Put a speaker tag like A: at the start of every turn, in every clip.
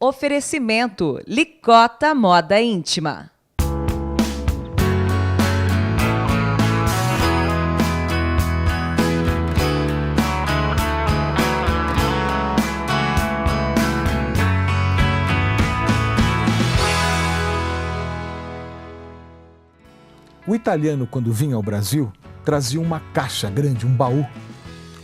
A: Oferecimento Licota Moda Íntima.
B: O italiano, quando vinha ao Brasil, trazia uma caixa grande, um baú,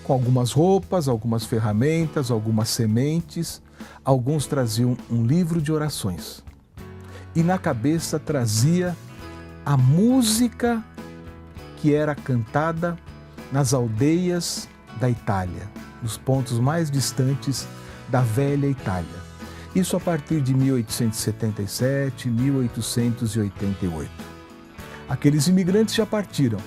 B: com algumas roupas, algumas ferramentas, algumas sementes. Alguns traziam um livro de orações. E na cabeça trazia a música que era cantada nas aldeias da Itália, nos pontos mais distantes da velha Itália. Isso a partir de 1877, 1888. Aqueles imigrantes já partiram.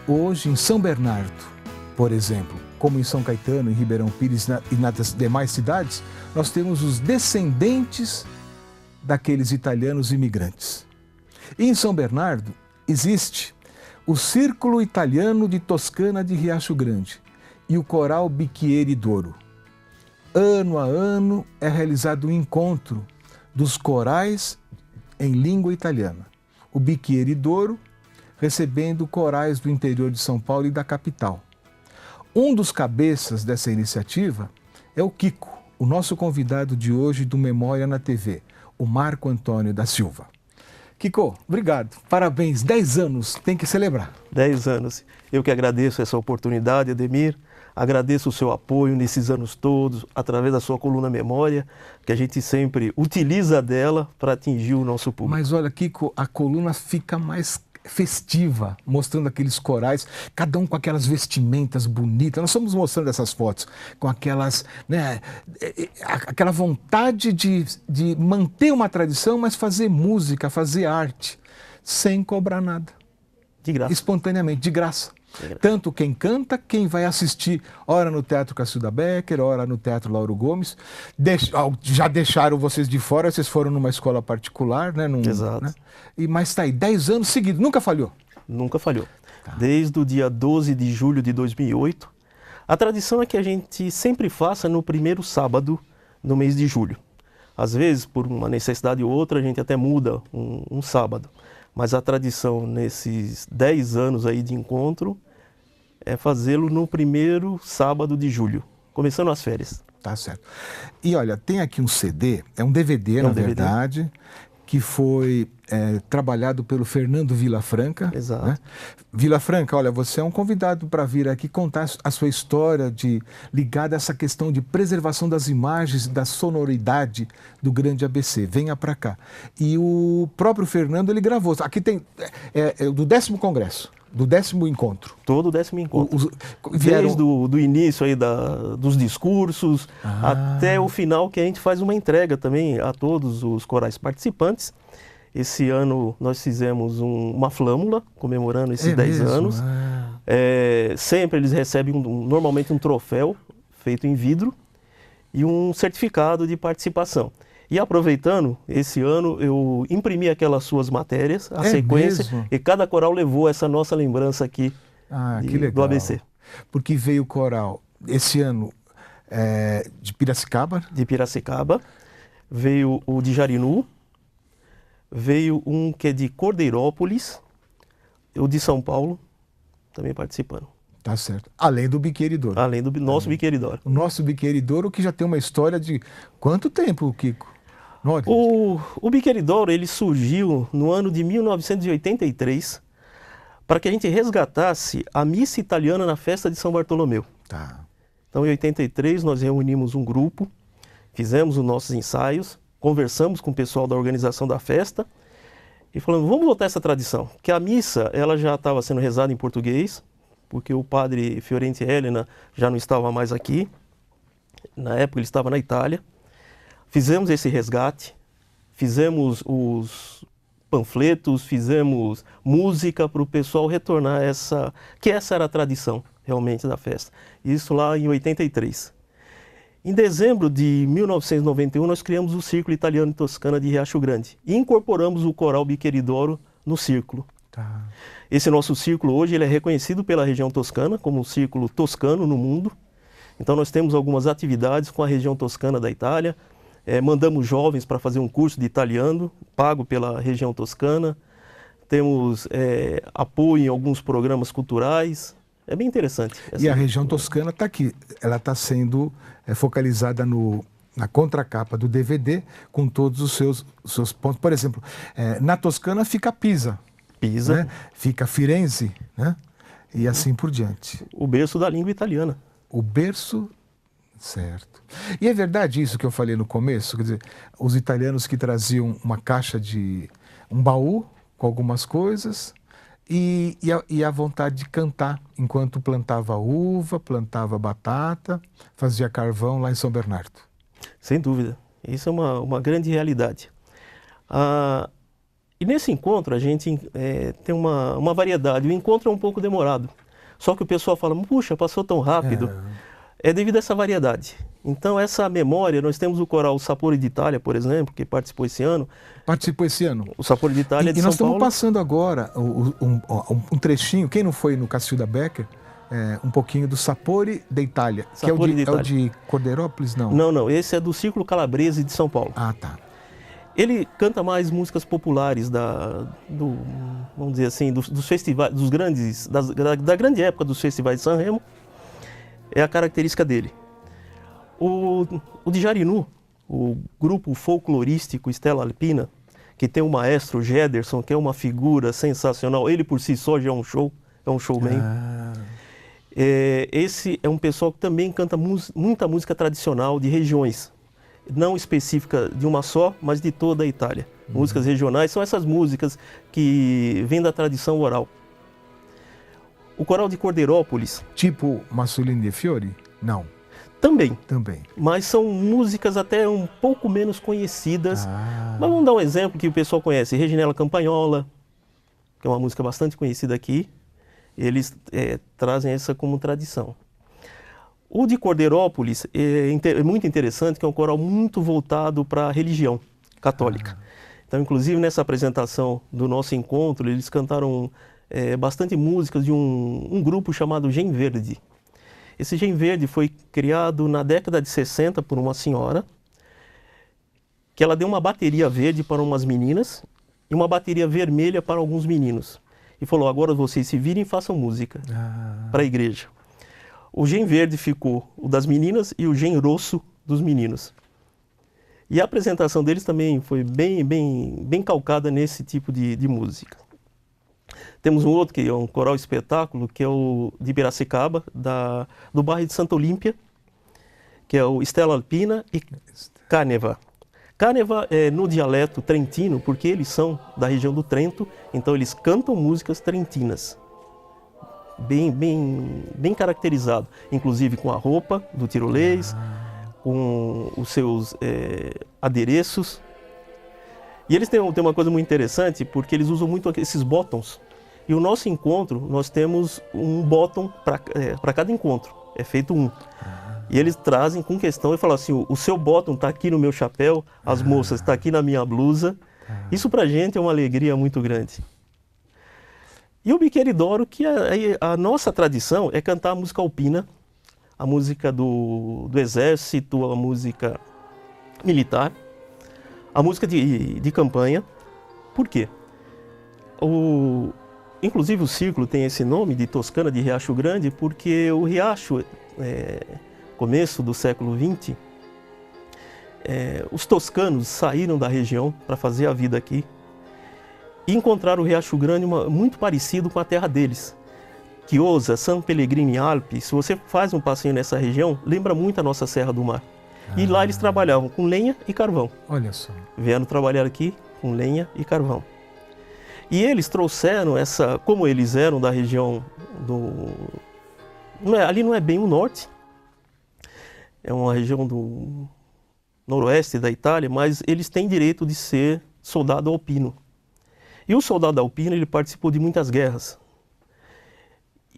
B: Hoje, em São Bernardo, por exemplo, como em São Caetano, em Ribeirão Pires e nas demais cidades, nós temos os descendentes daqueles italianos imigrantes. E em São Bernardo existe o Círculo Italiano de Toscana de Riacho Grande e o Coral Bicchieri d'Oro. Ano a ano é realizado um encontro dos corais em língua italiana. O Bicchieri d'Oro recebendo corais do interior de São Paulo e da capital. Um dos cabeças dessa iniciativa é o Kiko, o nosso convidado de hoje do Memória na TV, o Marco Antônio da Silva. Kiko, obrigado. Parabéns, 10 anos, tem que celebrar.
C: 10 anos. Eu que agradeço essa oportunidade, Ademir. Agradeço o seu apoio nesses anos todos, através da sua coluna Memória, que a gente sempre utiliza dela para atingir o nosso público.
B: Mas olha, Kiko, a coluna fica mais festiva, mostrando aqueles corais, cada um com aquelas vestimentas bonitas. Nós estamos mostrando essas fotos com aquelas, né, aquela vontade de manter uma tradição, mas fazer música, fazer arte, sem cobrar nada.
C: De graça.
B: Espontaneamente, de graça. Tanto quem canta, quem vai assistir, ora no Teatro Cacilda Becker, ora no Teatro Lauro Gomes. Já deixaram vocês de fora, vocês foram numa escola particular, né?
C: Exato.
B: Né? Mas está aí, 10 anos seguidos, nunca falhou?
C: Nunca falhou.
B: Tá.
C: Desde o dia 12 de julho de 2008, a tradição é que a gente sempre faça no primeiro sábado no mês de julho. Às vezes, por uma necessidade ou outra, a gente até muda um sábado. Mas a tradição nesses 10 anos aí de encontro é fazê-lo no primeiro sábado de julho, começando as férias.
B: Tá certo. E olha, tem aqui um CD, é um DVD, na verdade, que foi trabalhado pelo Fernando Vilafranca.
C: Exato.
B: Né? Vilafranca, olha, você é um convidado para vir aqui contar a sua história ligada a essa questão de preservação das imagens, da sonoridade do grande ABC. Venha para cá. E o próprio Fernando, ele gravou. Aqui tem do 10º Congresso. Do 10º encontro.
C: Todo o 10º encontro. Desde do início aí dos discursos até o final, que a gente faz uma entrega também a todos os corais participantes. Esse ano nós fizemos uma flâmula comemorando esses 10 anos. Sempre eles recebem normalmente um troféu feito em vidro e um certificado de participação. E aproveitando, esse ano eu imprimi aquelas suas matérias, a sequência,
B: mesmo?
C: E cada coral levou essa nossa lembrança aqui
B: que legal.
C: do ABC.
B: Porque veio o coral esse ano de Piracicaba.
C: De Piracicaba, veio o de Jarinu, veio um que é de Cordeirópolis, o de São Paulo, também participando.
B: Tá certo. Além do Bicchieri d'Oro.
C: Além do nosso Bicchieri d'Oro.
B: O nosso Bicchieri d'Oro, que já tem uma história de quanto tempo, Kiko?
C: O Bicchieri d'Oro, ele surgiu no ano de 1983 para que a gente resgatasse a missa italiana na festa de São Bartolomeu.
B: Tá.
C: Então, em 83, nós reunimos um grupo, fizemos os nossos ensaios, conversamos com o pessoal da organização da festa e falamos, vamos voltar essa tradição, que a missa ela já estava sendo rezada em português, porque o padre Fiorente Helena já não estava mais aqui, na época ele estava na Itália. Fizemos esse resgate, fizemos os panfletos, fizemos música para o pessoal retornar essa era a tradição realmente da festa. Isso lá em 83. Em dezembro de 1991, nós criamos o Círculo Italiano de Toscana de Riacho Grande e incorporamos o coral Bicchieri d'Oro no círculo.
B: Tá.
C: Esse nosso círculo hoje ele é reconhecido pela região toscana como um círculo toscano no mundo. Então nós temos algumas atividades com a região toscana da Itália. mandamos jovens para fazer um curso de italiano, pago pela região toscana. Temos apoio em alguns programas culturais. É bem interessante.
B: E a região toscana está aqui. Ela está sendo focalizada na contracapa do DVD, com todos os seus pontos. Por exemplo, na Toscana fica Pisa.
C: Pisa.
B: Né? Fica Firenze, né? E assim por diante.
C: O berço da língua italiana.
B: O berço, certo. E é verdade isso que eu falei no começo? Quer dizer, os italianos que traziam uma caixa um baú com algumas coisas e a vontade de cantar enquanto plantava uva, plantava batata, fazia carvão lá em São Bernardo.
C: Sem dúvida. Isso é uma grande realidade. E nesse encontro a gente tem uma variedade. O encontro é um pouco demorado. Só que o pessoal fala, puxa, passou tão rápido. É devido a essa variedade. Então, essa memória, nós temos o coral Sapori d'Italia, por exemplo, que participou esse ano.
B: Participou esse ano?
C: O Sapori d'Italia de
B: São Paulo. E nós estamos passando agora um trechinho, quem não foi no Cacilda Becker, um pouquinho do Sapori d'Italia, que é o de Cordeirópolis, não?
C: Não, esse é do Círculo Calabrese de São Paulo.
B: Ah, tá.
C: Ele canta mais músicas populares vamos dizer assim, dos festivais, da grande época dos festivais de Sanremo. É a característica dele. O de Jarinu, o grupo folclorístico Stella Alpina, que tem o maestro Gederson, que é uma figura sensacional. Ele por si só já é um showman. Esse é um pessoal que também canta muita música tradicional de regiões. Não específica de uma só, mas de toda a Itália. Músicas regionais são essas músicas que vêm da tradição oral. O coral de Cordeirópolis...
B: Tipo Massolini de Fiori? Não.
C: Também.
B: Também.
C: Mas são músicas até um pouco menos conhecidas. Mas vamos dar um exemplo que o pessoal conhece. Reginella Campagnola, que é uma música bastante conhecida aqui. Eles trazem essa como tradição. O de Cordeirópolis é muito interessante, que é um coral muito voltado para a religião católica. Então, inclusive, nessa apresentação do nosso encontro, eles cantaram bastante músicas de um grupo chamado Gen Verde. Esse Gen Verde foi criado na década de 60 por uma senhora, que ela deu uma bateria verde para umas meninas e uma bateria vermelha para alguns meninos. E falou, agora vocês se virem e façam música para a igreja. O Gen Verde ficou o das meninas e o Gen Rosso dos meninos. E a apresentação deles também foi bem calcada nesse tipo de música. Temos um outro que é um coral espetáculo, que é o de Piracicaba, do bairro de Santa Olímpia, que é o Stella Alpina e Caneva. Caneva é no dialeto trentino, porque eles são da região do Trento, então eles cantam músicas trentinas. Bem caracterizado, inclusive com a roupa do tirolês, com os seus adereços. E eles têm uma coisa muito interessante, porque eles usam muito esses bottoms. E o nosso encontro, nós temos um bottom para cada encontro, é feito um. E eles trazem com questão e falam assim, o seu bottom está aqui no meu chapéu, as moças está aqui na minha blusa. Isso pra gente é uma alegria muito grande. E o Biqueridoro, que a nossa tradição é cantar a música alpina, a música do exército, a música militar, a música de campanha. Por quê? Inclusive o círculo tem esse nome de Toscana de Riacho Grande, porque o Riacho, começo do século XX, os toscanos saíram da região para fazer a vida aqui e encontraram o Riacho Grande muito parecido com a terra deles. Chiusa, San Pellegrino e Alpi, se você faz um passeio nessa região, lembra muito a nossa Serra do Mar. E lá eles trabalhavam com lenha e carvão.
B: Olha só.
C: Vieram trabalhar aqui com lenha e carvão. E eles trouxeram como eles eram da região ali não é bem o norte, é uma região do noroeste da Itália, mas eles têm direito de ser soldado alpino. E o soldado alpino, ele participou de muitas guerras.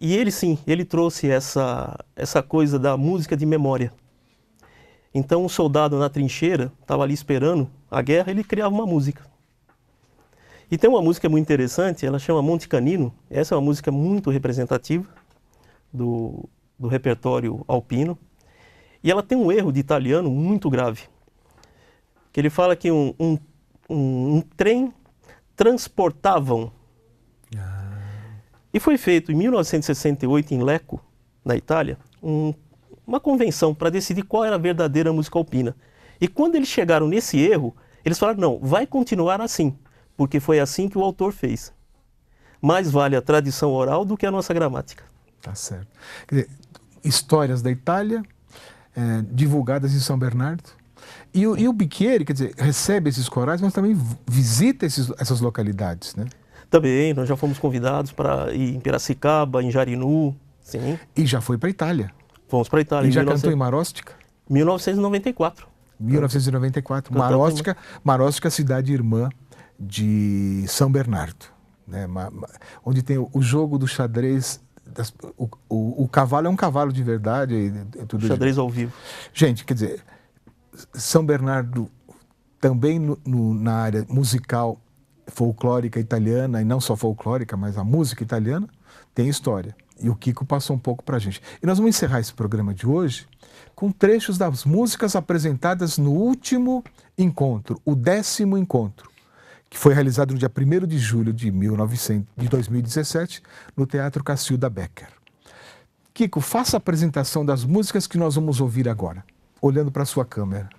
C: E ele trouxe essa coisa da música de memória. Então, um soldado na trincheira, estava ali esperando a guerra, ele criava uma música. E tem uma música muito interessante, ela chama Monte Canino. Essa é uma música muito representativa do repertório alpino. E ela tem um erro de italiano muito grave. que ele fala que um trem transportavam. E foi feito em 1968 em Lecco, na Itália, uma convenção para decidir qual era a verdadeira música alpina. E quando eles chegaram nesse erro, eles falaram, não, vai continuar assim, porque foi assim que o autor fez. Mais vale a tradição oral do que a nossa gramática.
B: Tá certo. Quer dizer, histórias da Itália, divulgadas em São Bernardo. E o Bicchieri, quer dizer, recebe esses corais, mas também visita essas localidades, né?
C: Também, nós já fomos convidados para ir em Piracicaba, em Jarinu, sim.
B: E já foi para a Itália.
C: Fomos para a Itália.
B: E já cantou em Maróstica?
C: 1994.
B: 1994. Maróstica, cidade irmã de São Bernardo, né? Onde tem o jogo do xadrez. O cavalo é um cavalo de verdade. Tudo
C: xadrez ao vivo.
B: Gente, quer dizer, São Bernardo também na área musical folclórica italiana, e não só folclórica, mas a música italiana, tem história. E o Kiko passou um pouco para a gente. E nós vamos encerrar esse programa de hoje com trechos das músicas apresentadas no último encontro, o 10º encontro, que foi realizado no dia 1º de julho de 2017, no Teatro Cacilda Becker. Kiko, faça a apresentação das músicas que nós vamos ouvir agora, olhando para a sua câmera.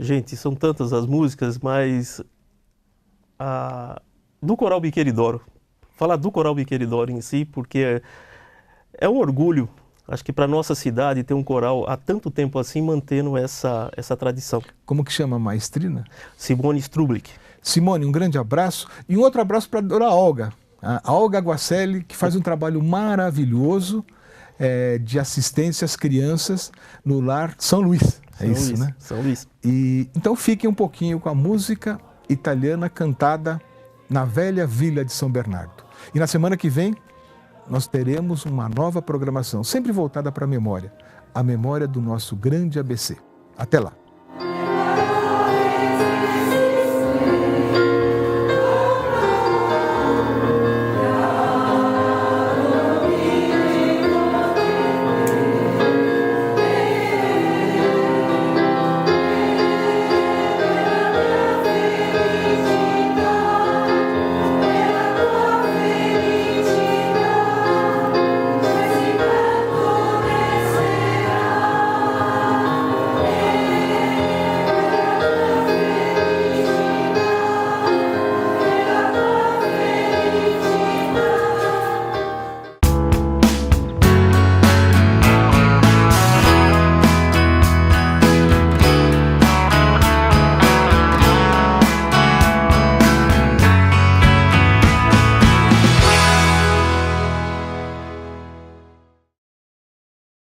C: Gente, são tantas as músicas, mas do Coral Bicchieri d'Oro. Falar do Coral Bicchieri d'Oro em si, porque é um orgulho, acho que para nossa cidade ter um coral há tanto tempo assim, mantendo essa tradição.
B: Como que chama a maestrina?
C: Simone Strublick.
B: Simone, um grande abraço. E um outro abraço para a dona Olga, a Olga Guacelli, que faz um trabalho maravilhoso de assistência às crianças no lar São Luís. Né?
C: São Luís.
B: E então fiquem um pouquinho com a música italiana cantada na velha vila de São Bernardo. E na semana que vem nós teremos uma nova programação, sempre voltada para a memória do nosso grande ABC. Até lá!